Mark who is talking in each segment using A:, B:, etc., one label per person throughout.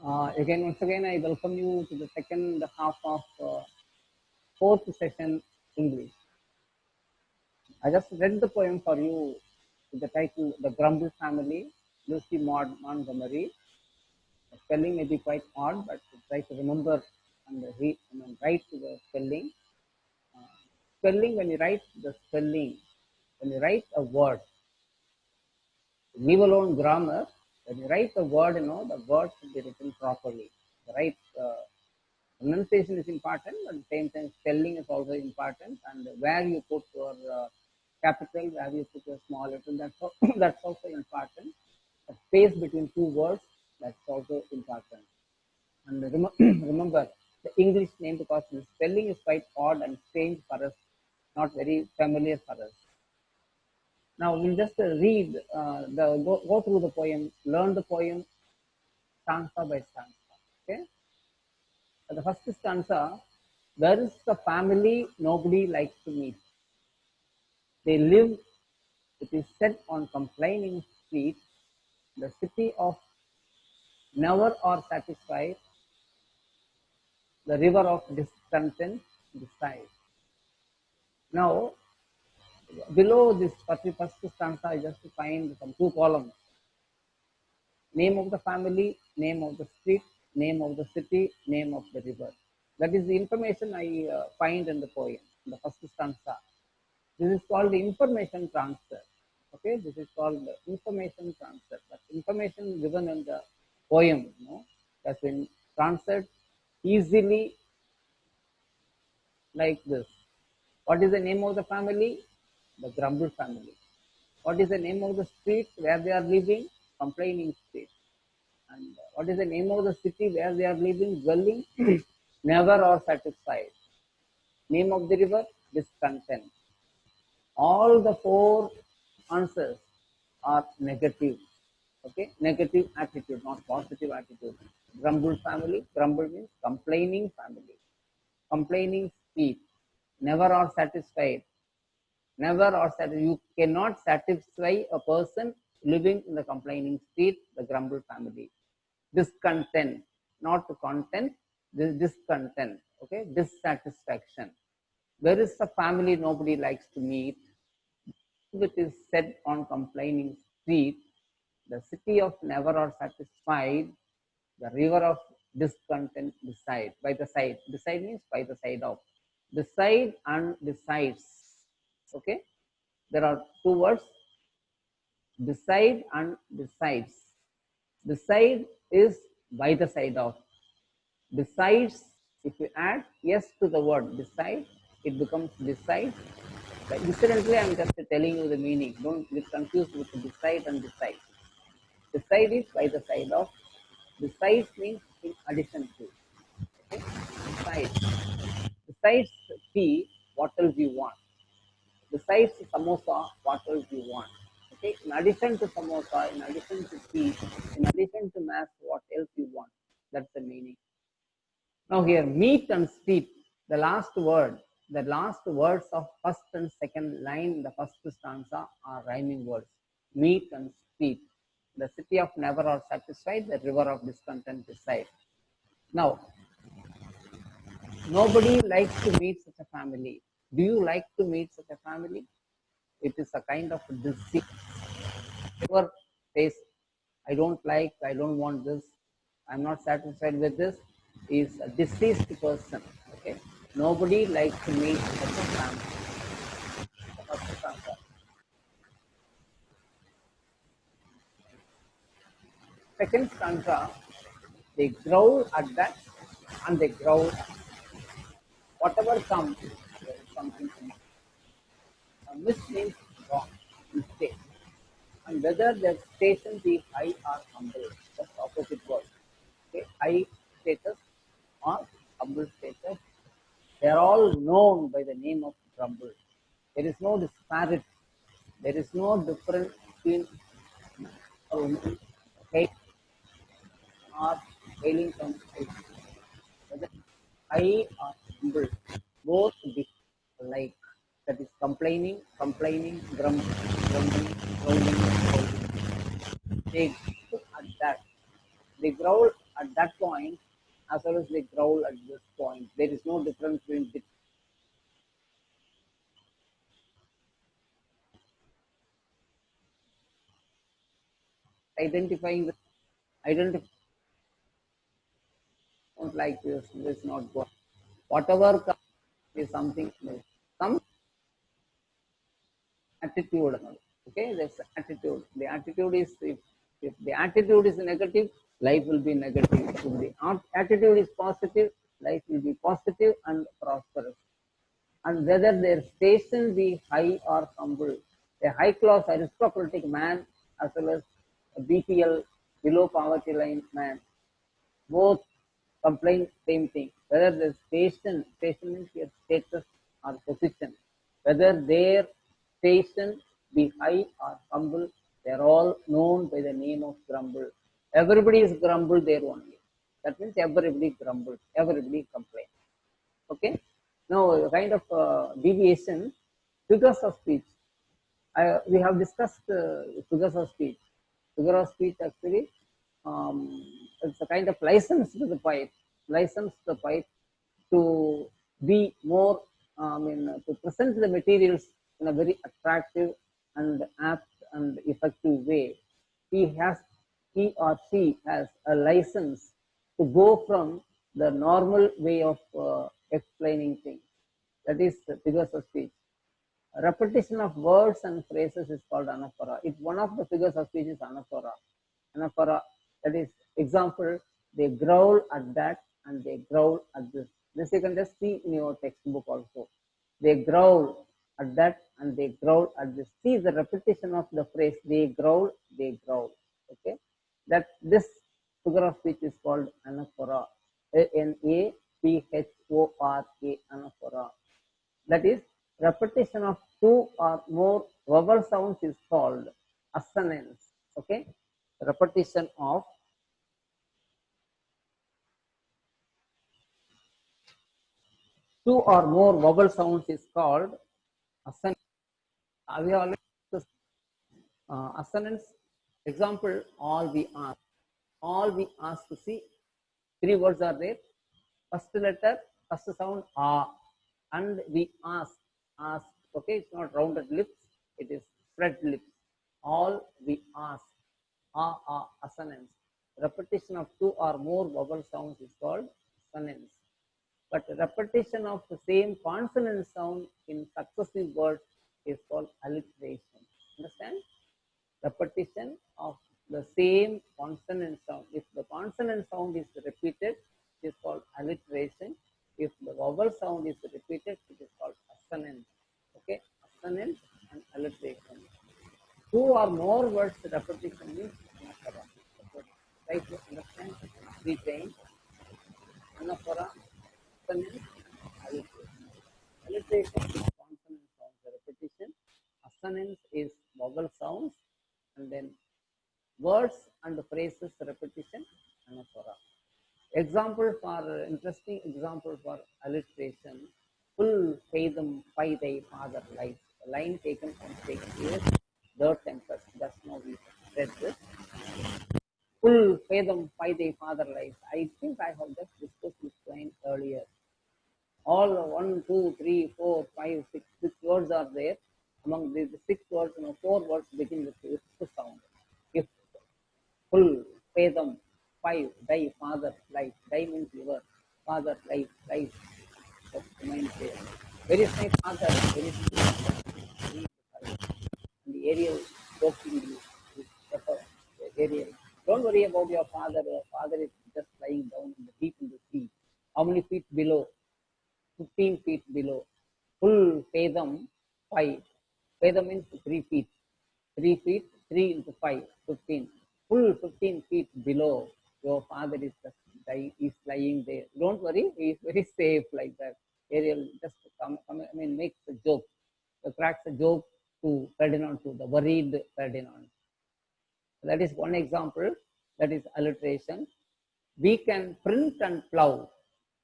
A: Once again, I welcome you to the second half of fourth session English. I just read the poem for you with the title "The Grumble Family," MAUD Montgomery. The spelling may be quite odd, but try to remember and write the spelling. Spelling, when you write the spelling, when you write a word, leave alone grammar. When you write the word, the word should be written properly. The right pronunciation is important, but at the same time, spelling is also important. And where you put your capital, where you put your small letter, that's also important. The space between two words, that's also important. And remember the English name, because the spelling is quite odd and strange for us, not very familiar for us. Now we'll just read, go through the poem, learn the poem stanza by stanza. Okay. The first stanza: there is a family nobody likes to meet. They live, it is said, on complaining street, the city of never or satisfied, the river of discontent beside. Now, below this first stanza, I just find some two columns: name of the family, name of the street, name of the city, name of the river. That is the information I find in the poem, in the first stanza. This is called the information transfer. Okay, this is called the information transfer. That information given in the poem, has been transferred easily like this. What is the name of the family? The Grumble family. What is the name of the street where they are living? Complaining street. And what is the name of the city where they are living? Dwelling, never or satisfied. Name of the river? Discontent. All the four answers are negative. Okay, negative attitude, not positive attitude. Grumble family. Grumble means complaining family. Complaining street. Never or satisfied. Never or satisfied. You cannot satisfy a person living in the complaining street, the Grumble family. Discontent, not content, discontent. Okay, dissatisfaction. There is a family nobody likes to meet. It is said on complaining street, the city of never or satisfied, the river of discontent beside, by the side. Beside means by the side of. Beside and besides. Okay, there are two words: beside and besides. Beside is by the side of. Besides, if you add yes to the word beside, it becomes beside. But incidentally, I'm just telling you the meaning. Don't get confused with beside and beside. Beside is by the side of. Besides means in addition to. Okay? Besides. Besides tea, what else you want? Besides samosa, what else you want? Okay? In addition to samosa, in addition to tea, in addition to mass, what else you want? That's the meaning. Now here, meat and street, the last words of first and second line in the first stanza are rhyming words. Meat and street, the city of never or satisfied, the river of discontent beside. Now, nobody likes to meet such a family. Do you like to meet such a family? It is a kind of deceit. Whoever says, I don't like, I don't want this, I'm not satisfied with this, is a deceased person. Okay, nobody likes to meet such a family. Second stanza, they growl at that and they growl at whatever comes. There is something miss means wrong, mistake. And whether their station be high or humble, just opposite word. Okay, high status or humble status, they are all known by the name of Grumble. There is no disparity. There is no difference between hate or hailing from hate. Whether high or humble, both be alike. That is complaining, grumbling, growling. They growl at that. They growl at that point as well as they growl at this point. There is no difference between identifying the identify like this not good. Whatever comes is something some attitude. Okay, that's attitude. The attitude is if the attitude is negative, life will be negative. If the attitude is positive, life will be positive and prosperous. And whether their station be high or humble, a high class aristocratic man as well as a BPL below poverty line man, both complain same thing. Whether the station means your status or position, whether their station be high or humble, they are all known by the name of Grumble. Everybody is Grumble there only. That means everybody grumbles, everybody complains. Okay. Now, a kind of deviation, figures of speech. We have discussed figures of speech. Figure of speech actually, it's a kind of license to the pipe to be more, to present the materials in a very attractive and apt and effective way. He or she has a license to go from the normal way of explaining things. That is figures of speech. Repetition of words and phrases is called anaphora. It's one of the figures of speech is anaphora. Anaphora, that is example, they growl at that and they growl at this. This you can just see in your textbook also. They growl at that and they growl at this. See the repetition of the phrase, they growl, they growl. Okay, that this figure of speech is called anaphora. Anaphora, anaphora. That is, repetition of two or more vowel sounds is called assonance. Okay, repetition of two or more vowel sounds is called assonance. We already discussed assonance. Example, all we ask. All we ask to see, three words are there. First letter, first sound, ah, and we ask, ask. Okay, it's not rounded lips, it is spread lips. All we ask, assonance. Repetition of two or more vowel sounds is called assonance. But repetition of the same consonant sound in successive words is called alliteration. Understand? Repetition of the same consonant sound. If the consonant sound is repeated, it is called alliteration. If the vowel sound is repeated, it is called assonance. Okay, assonance and alliteration. Two or more words repetition means anaphora. Okay. Try to understand three things. Anaphora, assonance, alliteration. Alliteration is consonant sounds repetition. Assonance is vowel sounds, and then words and phrases repetition, anaphora. Example for interesting example for alliteration. Full fathom by thy father life. A line taken from Shakespeare's The Tempest. Just now we read this. Full fathom by thy father life. I think I have just discussed this line earlier. All 1, 2, 3, 4, 5, 6, 6 words are there. Among the 6 words, 4 words begin with the sound. If full fathom, 5, thy father life. Thy means your father life, life. That's the mind there. Where is my father? Where is my father? And the Ariel joking you. Ariel. Don't worry about your father. Your father is just lying down in the deep in the sea. How many feet below? 15 feet below. Full fathom, 5. Fathom means 3 feet. 3 feet, 3 into 5, 15. Full 15 feet below. Your father is just is lying there. Don't worry, he is very safe like that. Ariel just makes a joke. Cracks a joke to Ferdinand, to the worried Ferdinand. That is one example. That is alliteration. We can print and plow.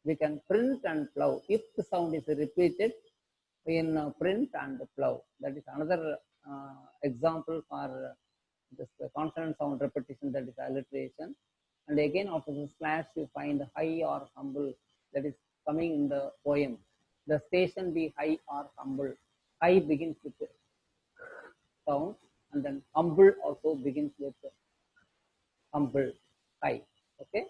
A: We can print and plow. If the sound is repeated in print and plow. That is another example for this consonant sound repetition, that is alliteration. And again after the slash you find high or humble, that is coming in the poem. The station be high or humble. High begins with sound, and then humble also begins with humble, high. Okay.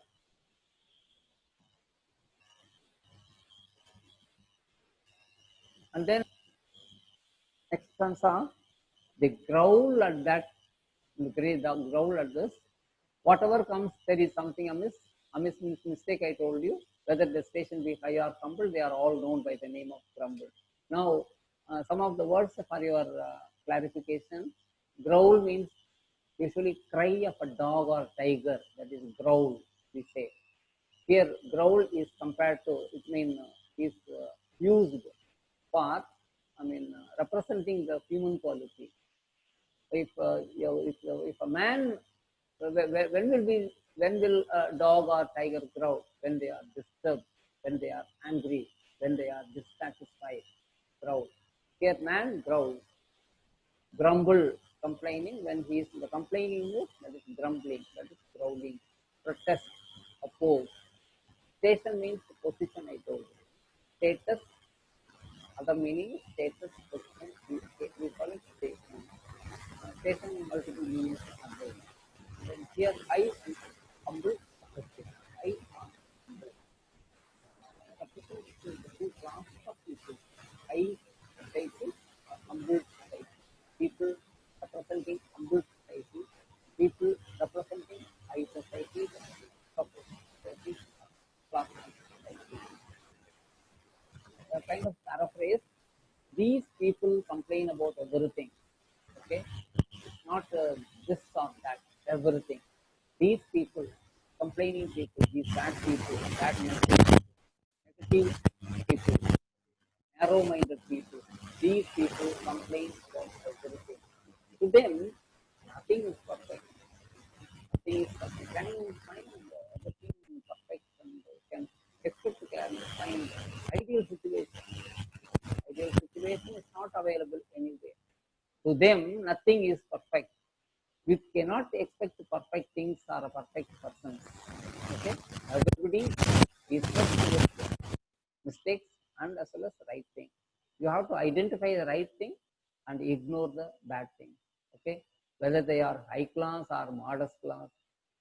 A: And then next stanza, they growl at that, the growl at this. Whatever comes, there is something amiss. Amiss means mistake, I told you. Whether the station be high or humble, they are all known by the name of grumble. Now, some of the words for your clarification. Growl means usually cry of a dog or tiger, that is growl, we say. Here, growl is compared to, it means is used for, representing the human quality. If if a man, when will a dog or tiger growl? When they are disturbed, when they are angry, when they are dissatisfied, growl. Here, man growls. Grumble, complaining when he is in the complaining mood, that is grumbling, that is growling. Protest, oppose. Station means position, I told you. Status, other meaning, status, position, we call it station. Station in multiple meanings are there. Then here, I and humble, I are humble. Substitute between the two classes of people. I society, humble society. People representing humble society. People representing high society, society, class society. A kind of paraphrase. These people complain about everything. Okay, it's not this or that. Everything. These people, complaining people, these bad people, bad negative people, narrow-minded people. These people complain about everything. To them, nothing is perfect. Nothing is perfect. Can you find everything perfect and can expect to find ideal situation? Ideal situation is not available anywhere. To them, nothing is perfect. We cannot expect perfect things or a perfect person. Okay, everybody is just with mistakes and as well as right thing. You have to identify the right thing and ignore the bad thing. Okay, whether they are high class or modest class,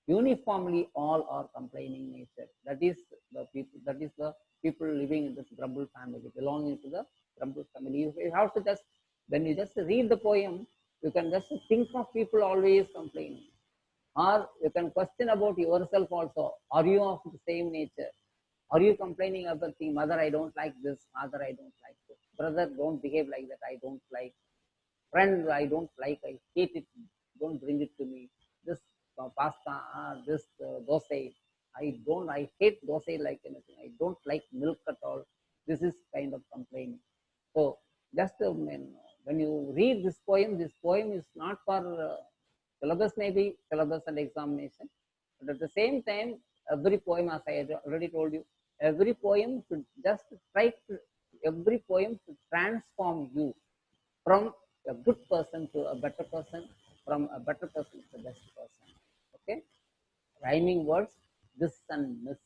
A: uniformly all are complaining nature. That is the people. That is the people living in this Grumble family, belonging to the Grumble family. You have to just, when you just read the poem, you can just think of people always complaining. Or you can question about yourself also. Are you of the same nature? Are you complaining about thing? Mother, I don't like this. Father, I don't like this. Brother, don't behave like that. I don't like. Friend, I don't like. I hate it. Don't bring it to me. This pasta, this dosa. I hate dosa like anything. I don't like milk at all. This is kind of complaining. So just when you read this poem is not for syllabus, maybe syllabus and examination, but at the same time, every poem, as I already told you, every poem should just try to, every poem should transform you from a good person to a better person, from a better person to the best person. Okay, rhyming words, this and miss.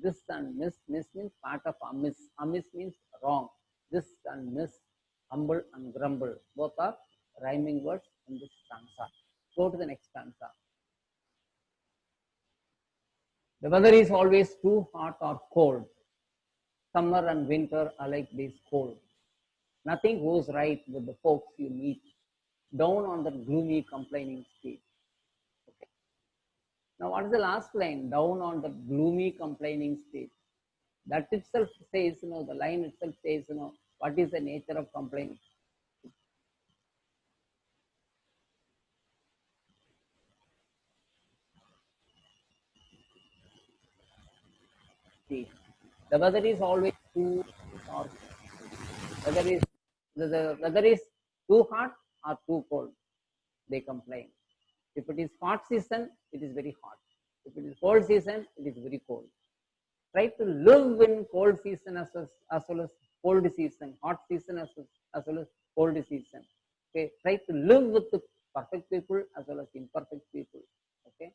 A: This and miss means part of amiss. Amiss means wrong. This and miss, humble and grumble, both are rhyming words in this stanza. Go to the next stanza. The weather is always too hot or cold. Summer and winter alike they scold. Nothing goes right with the folks you meet down on the gloomy complaining street. Okay. Now, what is the last line? Down on the gloomy complaining street. That itself says, the line itself says, what is the nature of complaining? See, the weather is always too or weather is the weather is too hot or too cold. They complain. If it is hot season, it is very hot. If it is cold season, it is very cold. Try to live in cold season as well as cold season, hot season as well as cold season. Okay, try to live with the perfect people as well as imperfect people. Okay,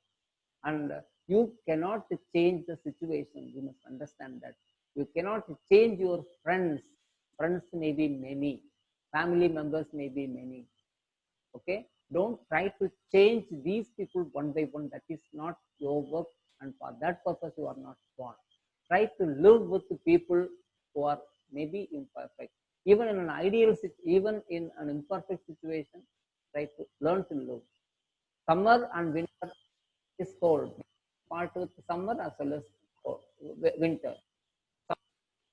A: and You cannot change the situation. You must understand that. You cannot change your friends. Friends may be many. Family members may be many. Okay, don't try to change these people one by one. That is not your work, and for that purpose you are not born. Try to live with the people who are maybe imperfect, even in an ideal, even in an imperfect situation. Try to learn to live. Summer and winter is cold. Part with summer as well as winter.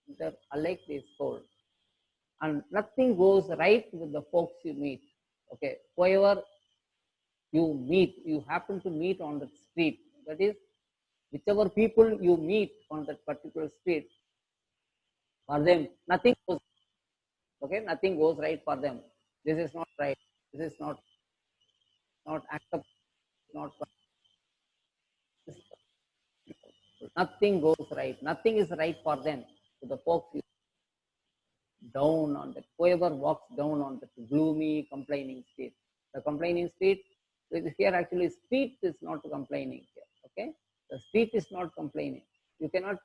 A: Winter alike is cold, and nothing goes right with the folks you meet. Okay, whoever you happen to meet on the street, that is, whichever people you meet on that particular street, for them, nothing goes, okay, nothing goes right for them. This is not right. This is not acceptable. Not nothing goes right. Nothing is right for them. So the folks down on that, whoever walks down on that gloomy, complaining street. The complaining street, here actually street is not complaining here. Okay, the street is not complaining. You cannot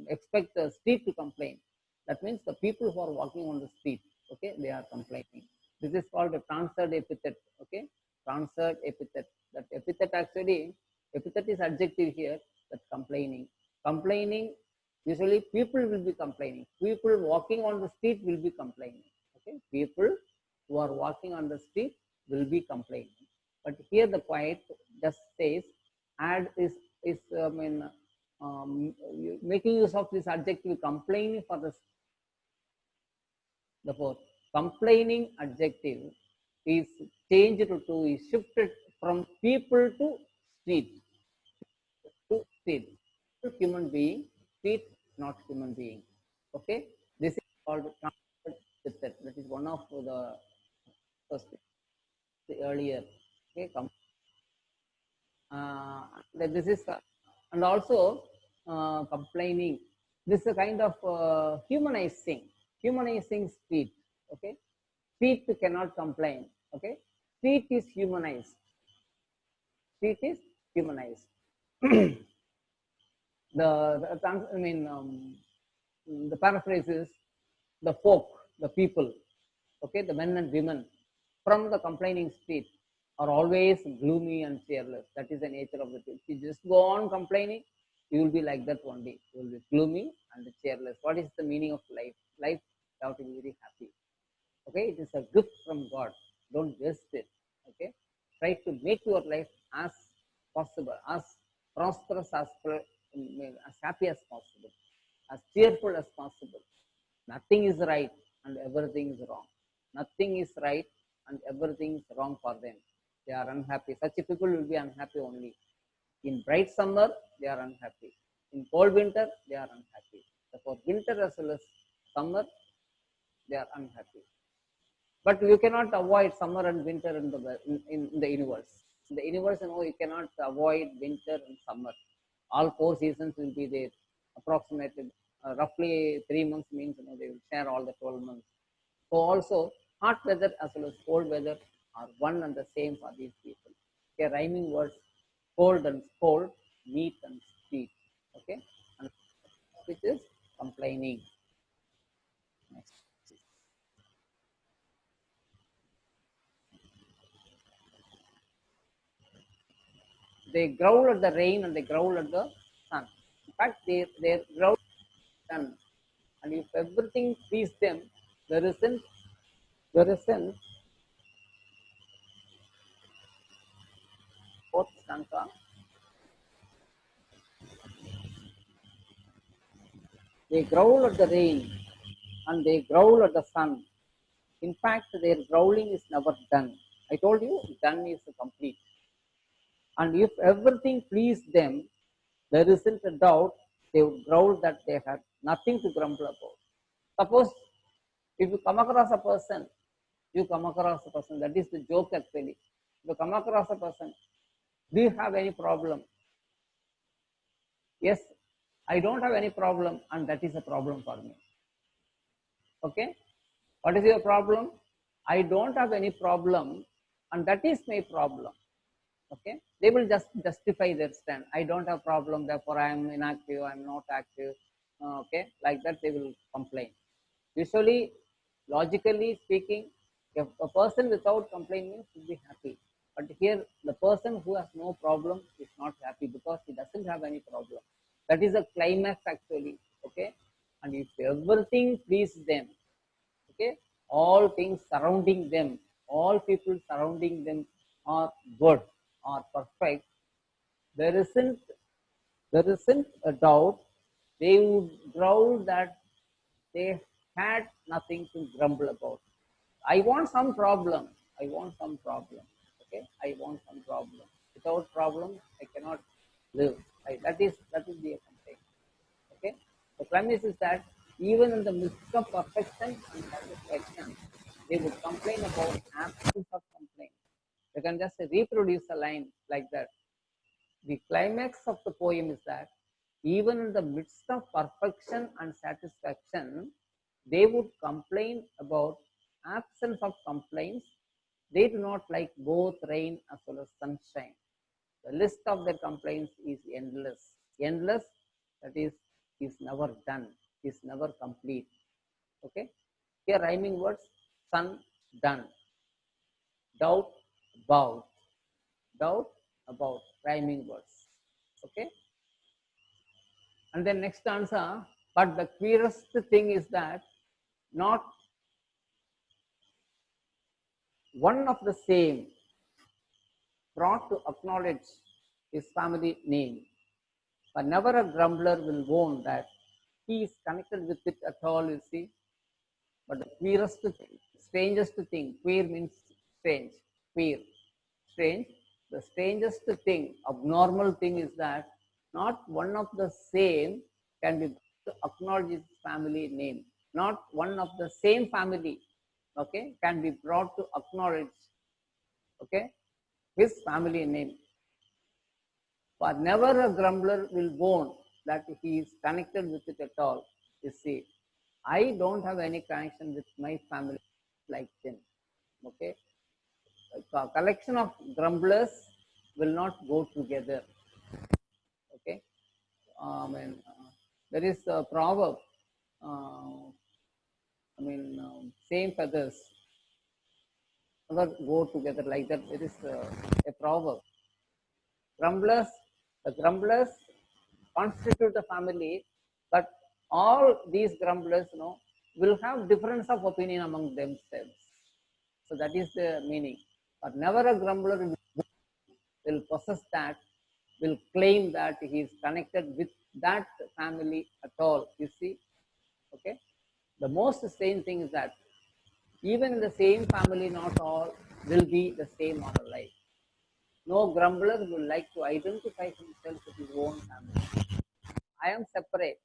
A: expect the street to complain. That means the people who are walking on the street, okay, they are complaining. This is called a transferred epithet. Okay, transferred epithet. That epithet actually, epithet is adjective here. That complaining, complaining. Usually people will be complaining. People walking on the street will be complaining. Okay, people who are walking on the street will be complaining. But here the poet just says, add is making use of this adjective complaining for the fourth. Complaining adjective is changed to, is shifted from people to street. To street. To human being, street not human being. Okay, this is called transferred epithet. That is one of the first, the earlier. Okay, this is and also complaining. This is a kind of humanizing street. Okay, street cannot complain. Okay, street is humanized. Street is humanized. The paraphrase is the folk, the people, okay, the men and women from the complaining street are always gloomy and cheerless. That is the nature of the thing. If you just go on complaining, you will be like that one day. You will be gloomy and cheerless. What is the meaning of life? Life without to be very happy. Okay, it is a gift from God. Don't waste it. Okay, try to make your life as possible, as prosperous as happy as possible, as cheerful as possible. Nothing is right and everything is wrong. Nothing is right and everything is wrong for them. They are unhappy. Such people will be unhappy only. In bright summer, they are unhappy. In cold winter, they are unhappy. Therefore, winter as well as summer, they are unhappy. But you cannot avoid summer and winter in the universe. In the universe, you cannot avoid winter and summer. All four seasons will be there. Approximately, roughly 3 months means they will share all the 12 months. So also, hot weather as well as cold weather are one and the same for these people. Okay, rhyming words, cold and scold, meat and speed. Okay, and which is complaining. Next. They growl at the rain and they growl at the sun. In fact, they growl at the sun. And if everything pleases them, there isn't fourth stanza. They growl at the rain and they growl at the sun. In fact, their growling is never done. I told you, done is complete. And if everything pleased them, there isn't a doubt they would growl that they had nothing to grumble about. Suppose if you come across a person, that is the joke actually. If you come across a person, do you have any problem? Yes, I don't have any problem, and that is a problem for me. Okay, what is your problem? I don't have any problem, and that is my problem. Okay, they will just justify their stand. I don't have problem, therefore I am inactive, I am not active. Okay, like that they will complain. Usually, logically speaking, if a person without complaining should be happy. But here, the person who has no problem is not happy because he doesn't have any problem. That is a climax actually. Okay, and if everything pleases them, okay, all things surrounding them, all people surrounding them are good, are perfect. There isn't there isn't a doubt they would growl that they had nothing to grumble about. I want some problem. I want some problem. Okay, I want some problem. Without problem, I cannot live. That is the complaint. Okay, the premise is that even in the midst of perfection and satisfaction, they would complain about absence of complaint. They can just reproduce a line like that. The climax of the poem is that even in the midst of perfection and satisfaction, they would complain about absence of complaints. They do not like both rain as well as sunshine. The list of their complaints is endless. Endless, that is never done, is never complete. Okay? Here rhyming words, sun, done, doubt, about, doubt, about, rhyming words. Okay? And then next answer, but the queerest thing is that not one of the same brought to acknowledge his family name. But never a grumbler will own that he is connected with it at all, you see. But the queerest thing, strangest thing, queer means strange, queer, strange. The strangest thing, abnormal thing is that not one of the same can be to acknowledge his family name. Not one of the same family, okay, can be brought to acknowledge, okay, his family name. For never a grumbler will own that he is connected with it at all. You see, I don't have any connection with my family like them. Okay, a collection of grumblers will not go together. Okay, there is a proverb. Same feathers never go together like that. There is a proverb. Grumblers, the grumblers constitute the family, but all these grumblers, will have difference of opinion among themselves. So that is the meaning. But never a grumbler will possess that, will claim that he is connected with that family at all. You see, okay. The most strange thing is that even in the same family, not all will be the same or alike. No grumbler will like to identify himself with his own family. I am separate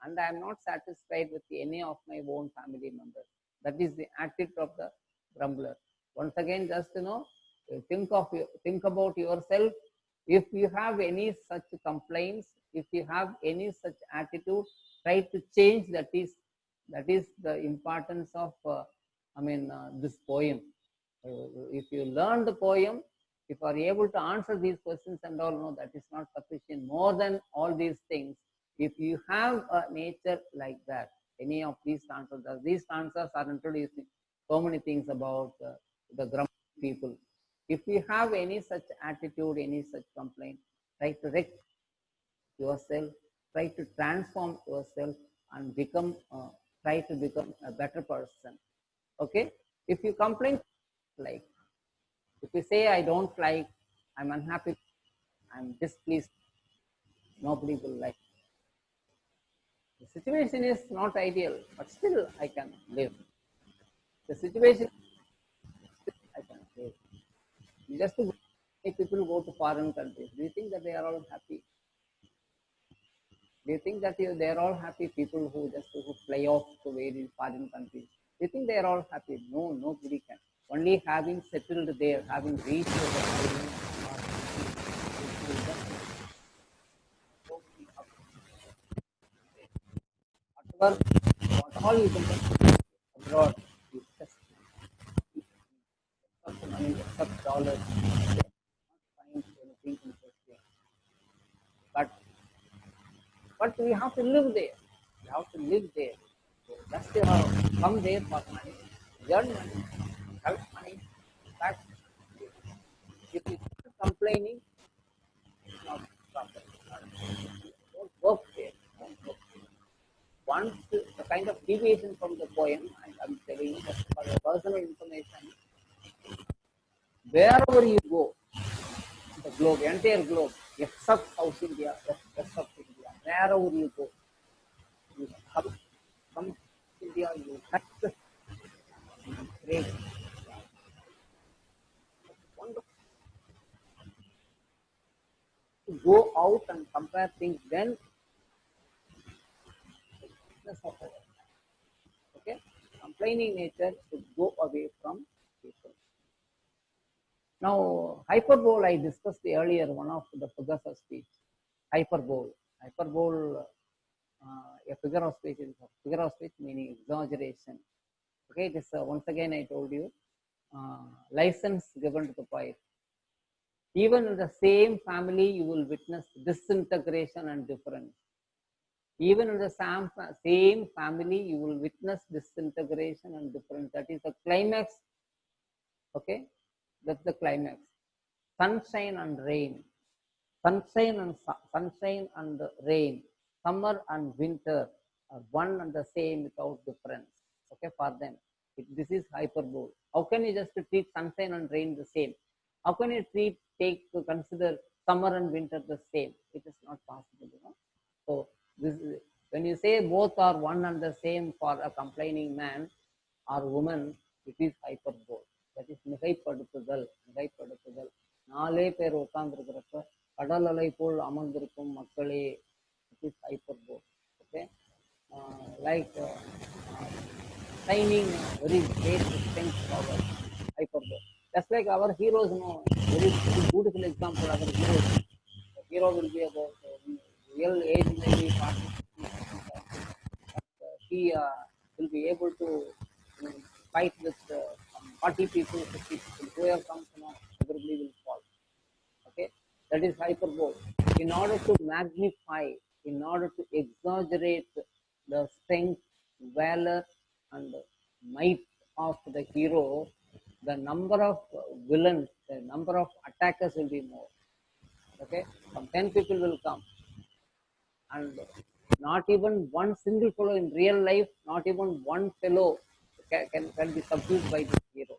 A: and I am not satisfied with any of my own family members. That is the attitude of the grumbler. Once again, just think about yourself. If you have any such complaints, if you have any such attitude, try to change. That is the importance of this poem. If you learn the poem, if you are able to answer these questions and all, no, that is not sufficient. More than all these things, if you have a nature like that, any of these answers are introducing so many things about the grumpy people. If you have any such attitude, any such complaint, try to correct yourself, try to transform yourself and try to become a better person. Okay? If you complain, like, if you say, I don't like, I'm unhappy, I'm displeased, nobody will like. The situation is not ideal, but still I can live. The situation, I can live. Just to people go to foreign countries, do you think that they are all happy? Do you think that they are all happy? People who fly off to various foreign countries, do you think they are all happy? No, nobody can. Only having settled there, having reached the island, whatever, what all you can get abroad, you just money, except dollars, find but we have to live there. We have to live there. So just you have come there for money, earn money, help money, back. If you start complaining, it's not proper. Don't work there. Don't work there. Once the kind of deviation from the poem, and I'm telling you just for your personal information, wherever you go, the globe, entire globe, except South India, except India, wherever you go, you come India, you touch the great, wonderful. To go out and compare things, then business of our life. Okay, complaining nature should go away from people. Now, hyperbole, I discussed earlier, one of the figures of speech. Hyperbole. Hyperbole, a figure of speech is a figure of speech meaning exaggeration. Okay, it is once again I told you, license given to the poet. Even in the same family, you will witness disintegration and difference. Even in the same family, you will witness disintegration and difference. That is the climax. Okay, that's the climax. Sunshine and rain, sunshine and rain, summer and winter are one and the same without difference. Okay, for them, this is hyperbole. How can you just treat sunshine and rain the same? How can you consider summer and winter the same? It is not possible, you know. So this is, when you say both are one and the same for a complaining man or woman, it is hyperbole. That is மிகைப்படுத்துதல். மிகைப்படுத்துதல். நாலே பேர் உட்கார்ந்துருக்கிறப்ப கடல் அலை போல் அமர்ந்திருக்கும் மக்களே, it is hyperbole. Okay, like shining very great strength power, hyperbole. Just like our heroes, you know, very beautiful example. Our heroes, the hero will be about real age maybe 40, but he will be able to, you know, fight with 40 people, 50 people. Whoever comes, you know, everybody will fall. Okay, that is hyperbole. In order to magnify, in order to exaggerate the strength, valor, and might of the hero, the number of villains, the number of attackers will be more. Okay, some 10 people will come, and not even one single fellow in real life, not even one fellow can be subdued by this hero.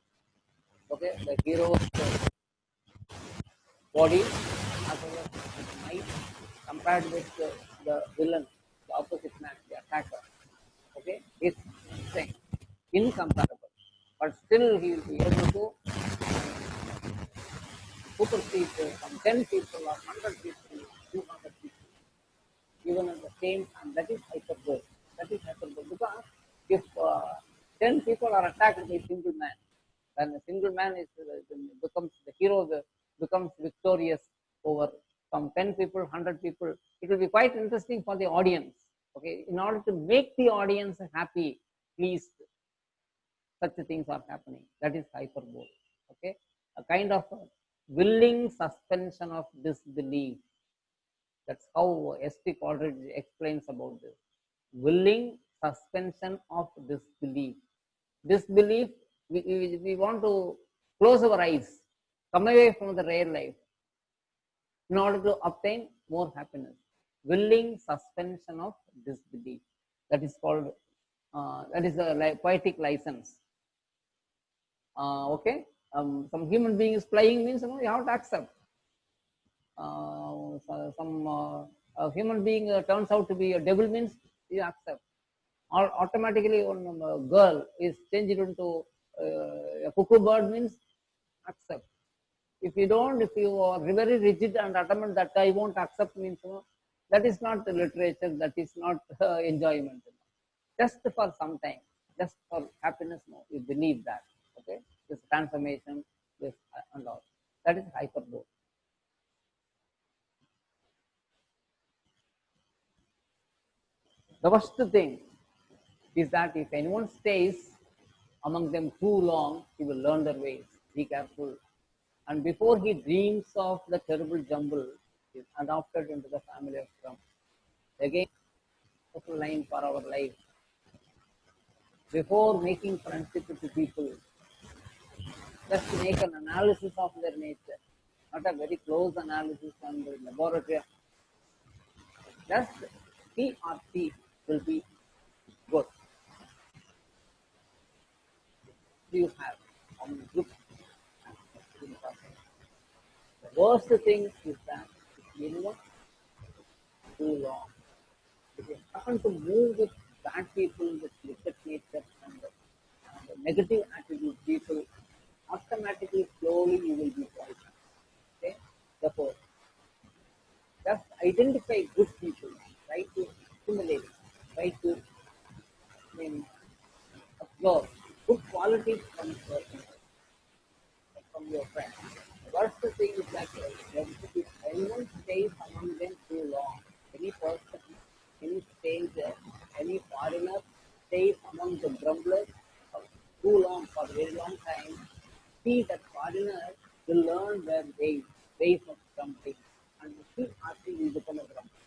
A: Okay, the hero's body as well as his might compared with the villain, the opposite man, the attacker. Okay, his strength incomparable, but still he will be able to supersede some 10 people or 100 people, 200 people, even at the same time. That is hyperbole. That is hyperbole because if 10 people are attacked by a single man, then a single man becomes the hero, becomes victorious over some 10 people, 100 people. It will be quite interesting for the audience. Okay, in order to make the audience happy, pleased, such things are happening. That is hyperbole. Okay, a kind of willing suspension of disbelief. That's how S.P. Coleridge explains about this. Willing suspension of disbelief. Disbelief, we want to close our eyes, come away from the real life in order to obtain more happiness. Willing suspension of disbelief. That is called, that is a poetic license. Okay, some human being is flying means, you know, you have to accept. Some human being turns out to be a devil means you accept. Or automatically when a girl is changed into a cuckoo bird means accept. If you don't, if you are very rigid and adamant that I won't accept means, you know, that is not literature, that is not enjoyment. You know. Just for some time, just for happiness, no, you believe that. Okay, this transformation, this and all. That is hyperbole. The worst thing is that if anyone stays among them too long, he will learn their ways. Be careful. And before he dreams of the terrible jumble, he is adopted into the family of Grumble. Again, a line for our life. Before making friendship with people, just make an analysis of their nature, not a very close analysis on the laboratory. Just P or C will be good. You have on good. The worst thing is that if anyone too long, if you happen to move with bad people, with wicked nature and negative attitude people, automatically, slowly you will be poisoned. Okay? Therefore, just identify good people, try to assimilate, try to I mean, observe good qualities from your friends. The worst thing is that if anyone stays among them too long, any person, any stranger, any foreigner stays among the grumblers for too long, for a very long time, see that foreigner will learn their ways of grumbling, and he or she will become a grumbler.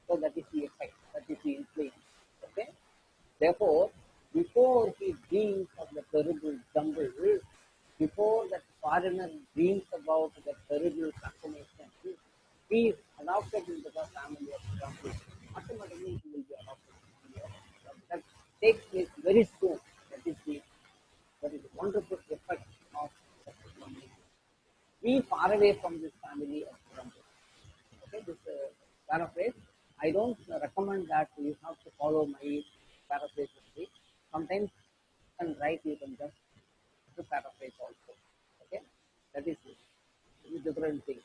A: So that is the effect, that is the influence. Okay? Therefore, before he dreams of the terrible jumble, before that foreigner dreams about the terrible transformation, he is adopted into the family of jumble. Automatically, he will be adopted into the family of jumble. That takes place very soon. That is a wonderful effect of the family. Be far away from this family of jumble. Okay, this paraphrase. I don't recommend that you have to follow my paraphrase only. Sometimes you can write, you can just to paraphrase also. Okay, that is different thing.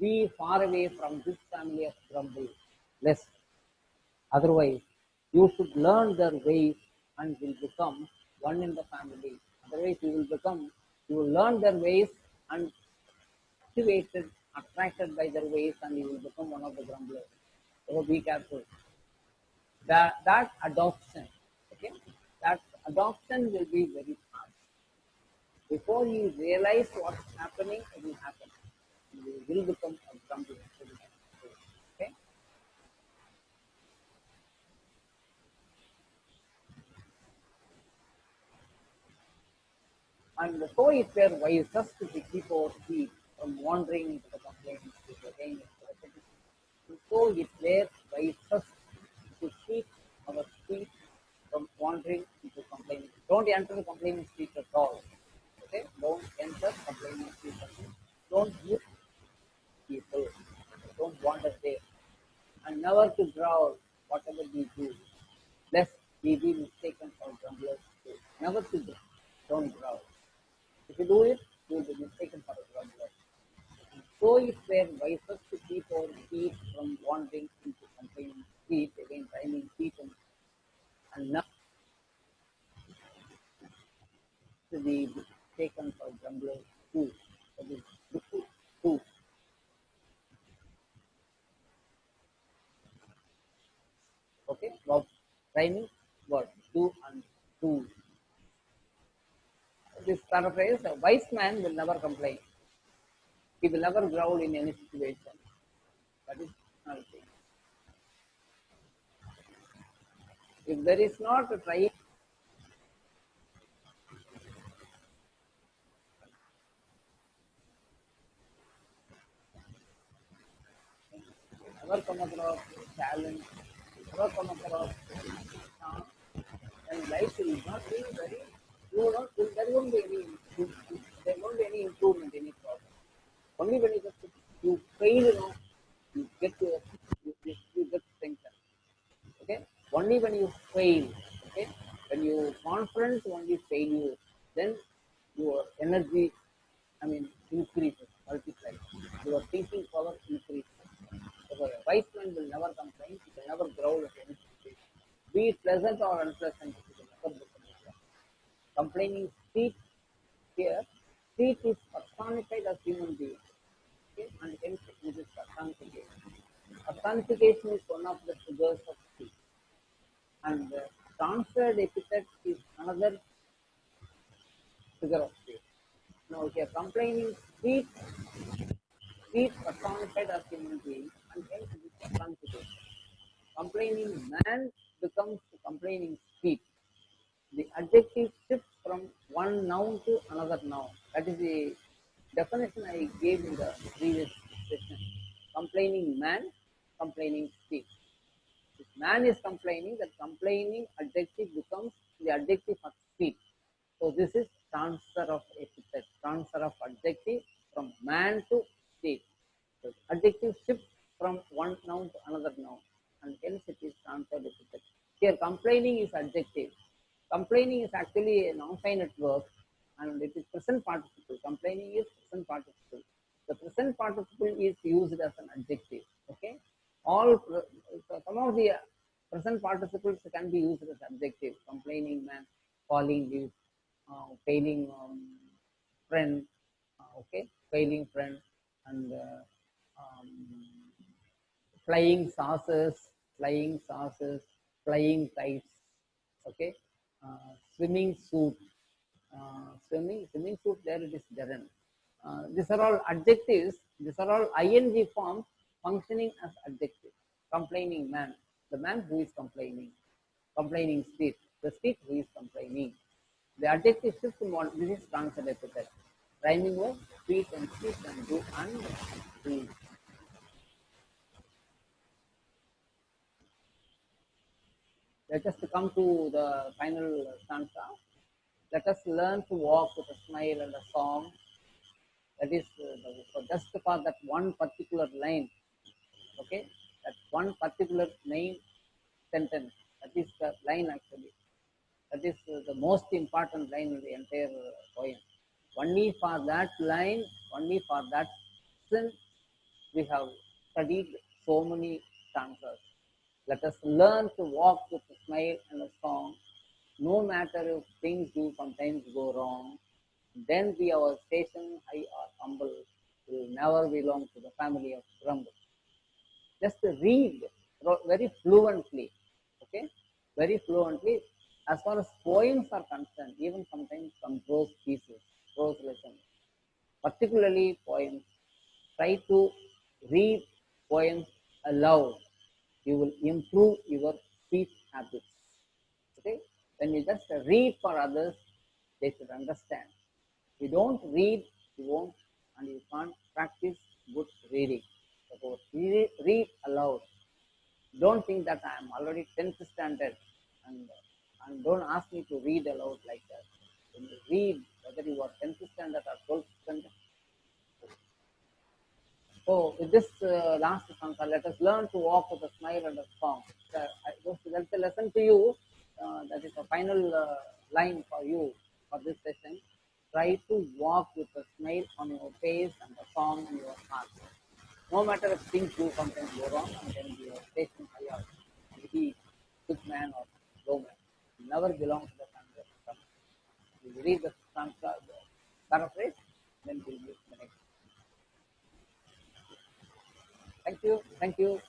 A: Be far away from this family of grumble, less. Otherwise, you should learn their ways and will become one in the family. Otherwise, you will learn their ways and activated, attracted by their ways, and you will become one of the grumblers. So be careful. That adoption, okay, that adoption will be very fast. Before you realize what's happening, it will happen. You will become a grumbler. Okay, and so it were wisest to keep our feet from wandering into the complaining state again. And so it were wisest to keep our feet from wandering into complaining. Don't enter the complaining state at all. Okay? Don't enter complaining state at all. Don't use people. Don't wander there. And never to growl whatever we do, lest we be mistaken for grumblers too. Never to growl. Don't growl. If you do it, you will be mistaken for a grumbler. And so it were wisest to keep our feet from wandering into complaining feet, again rhyming feet and not to be taken for grumblers too. That is too. Okay? Verb rhyming word two and two. This paraphrase, a wise man will never complain. He will never growl in any situation. That is another thing. If there is not a try, never come across challenge, never come across and life will not be very, you will not, there won't be any, there won't be any improvement, any problem. Only when you fail, you get to, you get strengthened. Okay? Only when you fail, okay? When you confront only failure, then your energy, increases, multiplies. Your thinking power increases. So a wise man will never complain, he will never growl at any situation. Be it pleasant or unpleasant, he will never become like. Complaining speech here, speech is personified as human being. Okay? And hence it is personification. Personification is one of the figures of speech. And transferred epithet is another figure of speech. Now here complaining speech personified as human being and hence it is personification. complaining man becomes complaining speech. The adjective shifts from one noun to another noun. That is the definition I gave in the previous session. Complaining man, complaining speech. If man is complaining, that complaining adjective becomes the adjective of speech. So this is transfer of epithet, transfer of adjective from man to speech. So adjective shifts from one noun to another noun, and hence it is transferred epithet. Here complaining is adjective. Complaining is actually a non-finite verb, and it is present participle. Complaining is present participle. The present participle is used as an adjective. Okay, all so some of the present participles can be used as adjective. Complaining man, falling leaves, failing friend, okay, failing friend, and um, flying saucers, flying kites, okay, swimming suit, swimming suit. There it is Darren. These are all adjectives. These are all ing forms functioning as adjectives. Complaining man, the man who is complaining. Complaining street, the street who is complaining. The adjective shifts from one. This is transfer epithet. Rhyming word, sweet and sweet and do and do. Let us come to the final stanza. Let us learn to walk with a smile and a song. That is just for that one particular line. Okay, that one particular name sentence. That is the line actually. That is the most important line in the entire poem. Only for that line, only for that reason, we have studied so many stanzas. Let us learn to walk with a smile and a song, no matter if things do sometimes go wrong. Then be our station high or humble, will never belong to the family of Grumble. Just read very fluently, okay? Very fluently. As far as poems are concerned, even sometimes some prose pieces, prose lessons, particularly poems, try to read poems aloud. You will improve your speech habits. Okay? When you just read for others, they should understand. You don't read, you won't, and you can't practice good reading. So read aloud. Don't think that I am already 10th standard and, and don't ask me to read aloud like that. When you read, whether you are 10th standard or 12th standard. So with this last sanka, let us learn to walk with a smile and a song. That's the lesson to you. That is the final line for you for this session. Try to walk with a smile on your face and a song in your heart. No matter if things do sometimes go wrong, and then be a station high or be good man or low man. You never belong to the family of some. You read the sanka, the paraphrase, then we'll meet the next. Thank you. Thank you.